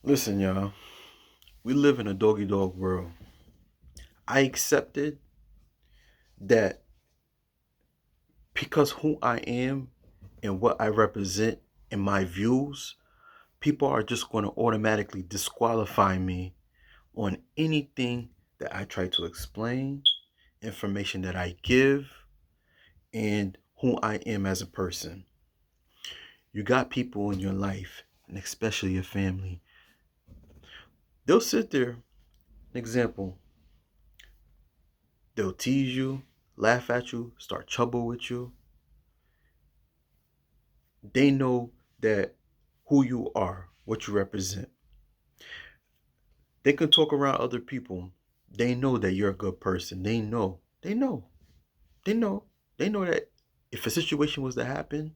Listen, y'all, we live in a doggy dog world. I accepted that because who I am and what I represent and my views, people are just going to automatically disqualify me on anything that I try to explain, information that I give, and who I am as a person. You got people in your life, and especially your family. They'll sit there, example, they'll tease you, laugh at you, start trouble with you. They know that who you are, what you represent. They can talk around other people. They know that you're a good person. They know. They know. They know. They know that if a situation was to happen,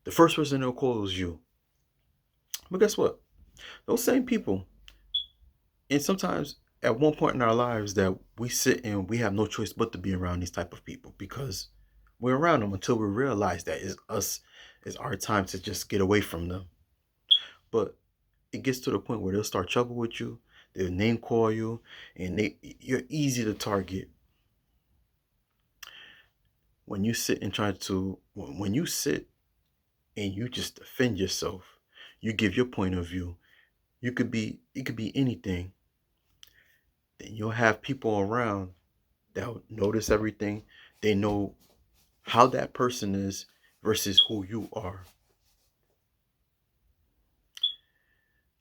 the first person they'll call is you. But guess what? Those same people, and sometimes at one point in our lives that we sit and we have no choice but to be around these type of people because we're around them until we realize that it's us, it's our time to just get away from them. But it gets to the point where they'll start trouble with you, they'll name call you, and you're easy to target. When you sit and try to when you sit and you just defend yourself, you give your point of view. It could be anything. Then you'll have people around that'll notice everything. They know how that person is versus who you are.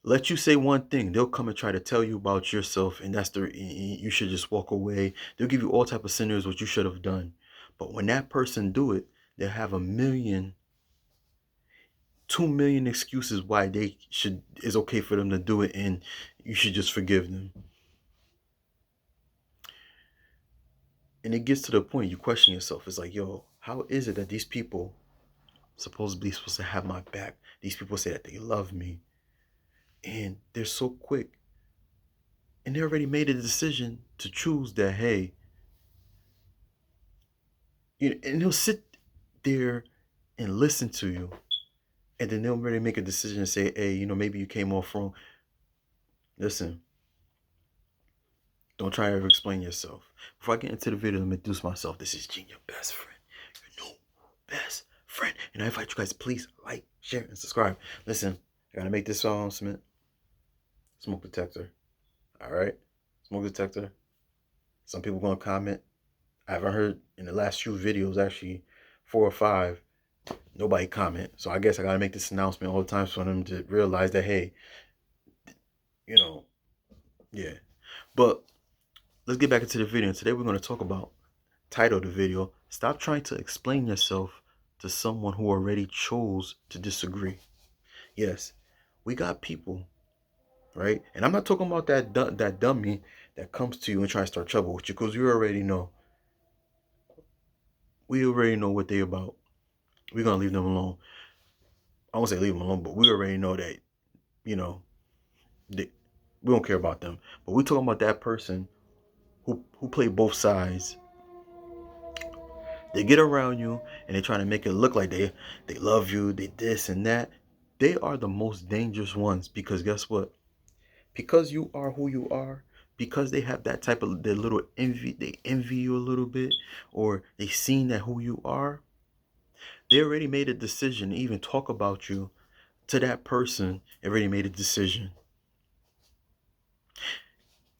Let you say one thing, they'll come and try to tell you about yourself, and you should just walk away. They'll give you all type of scenarios what you should have done. But when that person do it, they'll have 2 million excuses why they should it's okay for them to do it, and you should just forgive them. And it gets to the point you question yourself. It's like, yo, how is it that these people supposed to have my back? These people say that they love me, and they're so quick, and they already made a decision to choose that. Hey, and they'll sit there and listen to you, and then they'll really make a decision and say, hey, maybe you came off wrong. Listen, don't try to ever explain yourself. Before I get into the video, let me introduce myself. This is Gene, your best friend, your new best friend. And I invite you guys to please like, share, and subscribe. Listen, I gotta make this announcement. Smoke detector. All right, smoke detector. Some people gonna comment. I haven't heard in the last few videos, actually 4 or 5, nobody comment. So I guess I gotta make this announcement all the time for them to realize that, hey, you know, yeah. But let's get back into the video. Today we're gonna talk about title of the video: stop trying to explain yourself to someone who already chose to disagree. Yes, we got people, right? And I'm not talking about that dummy that comes to you and tries to start trouble with you, because you already know. We already know what they about. We're gonna leave them alone. I won't say leave them alone, but we already know that, you know, they, we don't care about them. But we talking about that person who play both sides. They get around you and they're trying to make it look like they love you, they this and that. They are the most dangerous ones, because guess what? Because you are who you are, because they have that type of their little envy, they envy you a little bit, or they seen that who you are. They already made a decision to even talk about you to that person. Already made a decision.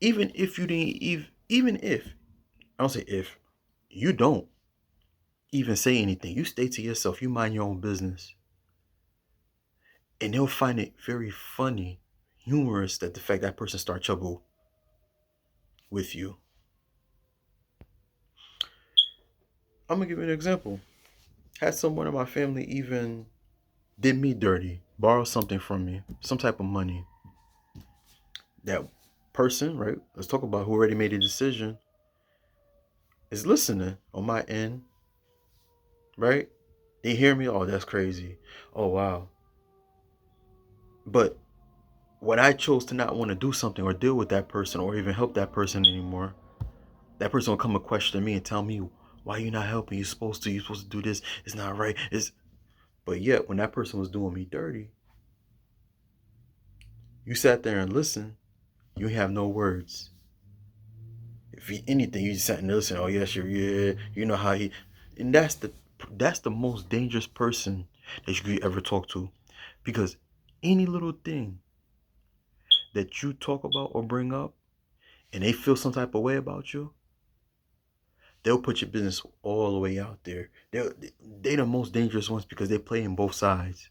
Even if you didn't even if I don't say if you don't even say anything, you stay to yourself, you mind your own business, and they'll find it very funny, humorous, that the fact that person start trouble with you. I'm gonna give you an example. Had someone in my family even did me dirty, borrow something from me, some type of money. That person, right? Let's talk about who already made a decision, is listening on my end, right? They hear me, oh, that's crazy. Oh, wow. But when I chose to not want to do something or deal with that person or even help that person anymore, that person will come and question me and tell me, why you not helping? You're supposed to do this. It's not right. But yet when that person was doing me dirty, You sat there and listened. You have no words. If anything, you just sat and listen. Oh yes, yeah. You know how he, and that's the most dangerous person that you could ever talk to, because any little thing that you talk about or bring up, and they feel some type of way about you, they'll put your business all the way out there. They the most dangerous ones because they play in both sides.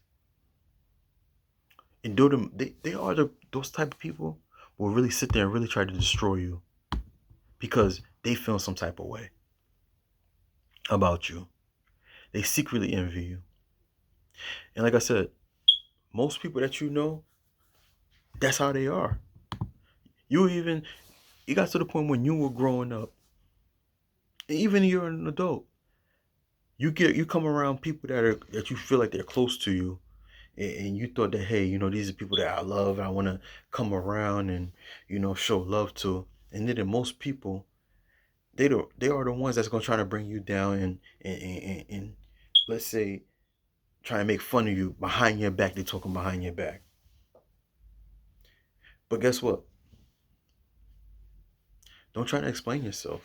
And do them they are those type of people who will really sit there and really try to destroy you because they feel some type of way about you. They secretly envy you. And like I said, most people that you know, that's how they are. You got to the point when you were growing up, and even you're an adult, you come around people that you feel like they're close to you, and you thought that, hey, these are people that I love, I want to come around and show love to. And then most people, they are the ones that's gonna try to bring you down and let's say try and make fun of you behind your back. They talking behind your back. But guess what? Don't try to explain yourself.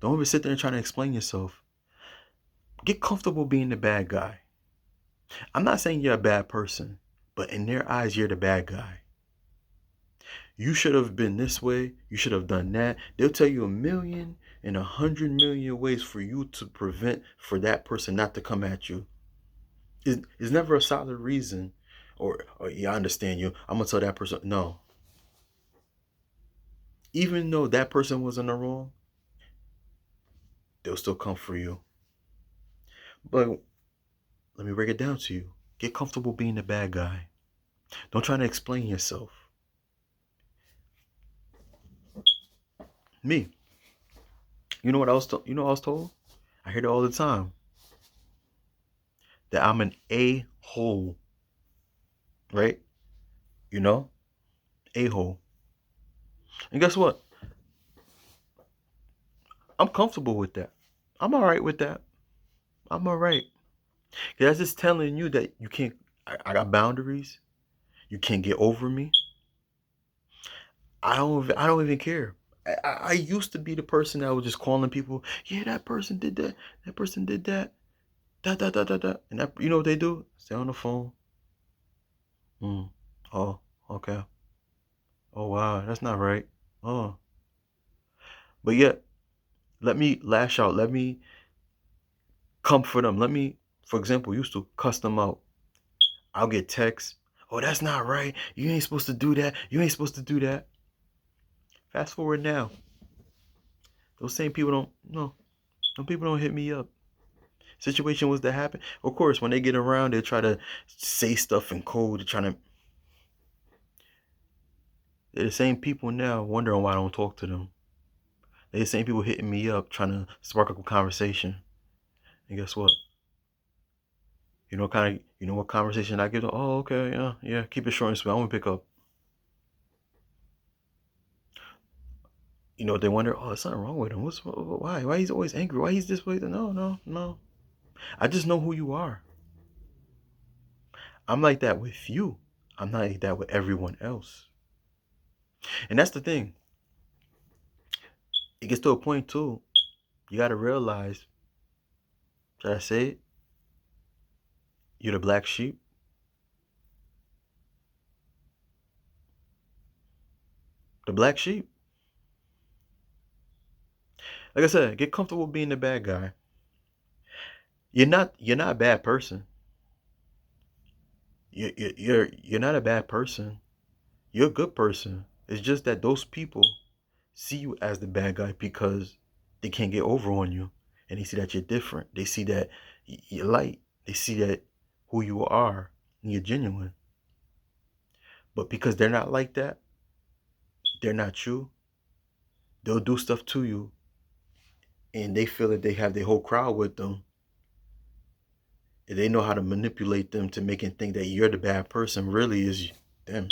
Don't ever sit there and try to explain yourself. Get comfortable being the bad guy. I'm not saying you're a bad person, but in their eyes, you're the bad guy. You should have been this way. You should have done that. They'll tell you 1,000,000 and 100 million ways for you to prevent for that person not to come at you. It's never a solid reason. Or yeah, I understand you. I'm gonna tell that person no. Even though that person was in the wrong, they'll still come for you. But let me break it down to you. Get comfortable being the bad guy. Don't try to explain yourself. Me, you know what I was you know what I was told? I hear it all the time. That I'm an a-hole. Right? You know? A-hole. And guess what? I'm comfortable with that. I'm alright with that. I'm alright. That's just telling you that you can't I got boundaries. You can't get over me. I don't even care. I used to be the person that was just calling people, yeah, that person did that. That person did that. Da da da da da. And that, you know what they do? Stay on the phone. Mm. Oh, okay. Oh wow, that's not right. Oh. But yet, let me lash out. Let me comfort them. Let me, for example, used to cuss them out. I'll get texts. Oh, that's not right. You ain't supposed to do that. You ain't supposed to do that. Fast forward now. Those same people don't, no, some people don't hit me up. Situation was to happen. Of course, when they get around, they try to say stuff in code. They're trying to, they're the same people now wondering why I don't talk to them. They're the same people hitting me up, trying to spark up a conversation. And guess what? You know what conversation I get? Oh, okay, yeah, yeah. Keep it short and sweet. I won't pick up. They wonder, oh, there's something wrong with him. Why? Why he's always angry? Why he's this way? No, no, no. I just know who you are. I'm like that with you. I'm not like that with everyone else. And that's the thing. It gets to a point too. You gotta realize, should I say it? You're the black sheep. The black sheep. Like I said, get comfortable being the bad guy. You're not a bad person. You're not a bad person. You're a good person. It's just that those people see you as the bad guy because they can't get over on you, and they see that you're different. They see that you're light. They see that who you are and you're genuine. But because they're not like that, they're not you. They'll do stuff to you, and they feel that they have their whole crowd with them. And they know how to manipulate them to make it think that you're the bad person. Really, is them.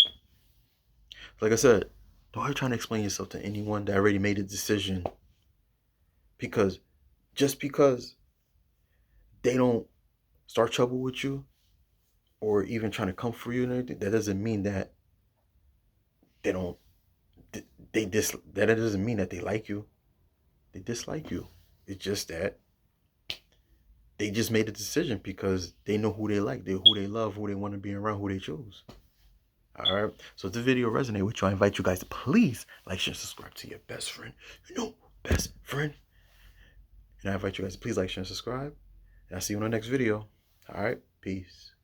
Like I said, don't ever try to explain yourself to anyone that already made a decision. Because just because they don't start trouble with you or even trying to come for you and everything, that doesn't mean that they don't, that doesn't mean that they like you. They dislike you. It's just that they just made a decision because they know who they like, who they love, who they want to be around, who they choose. All right. So if the video resonated with you, I invite you guys to please like, share, and subscribe to your best friend. Best friend. And I invite you guys to please like, share, and subscribe. And I'll see you in the next video. All right. Peace.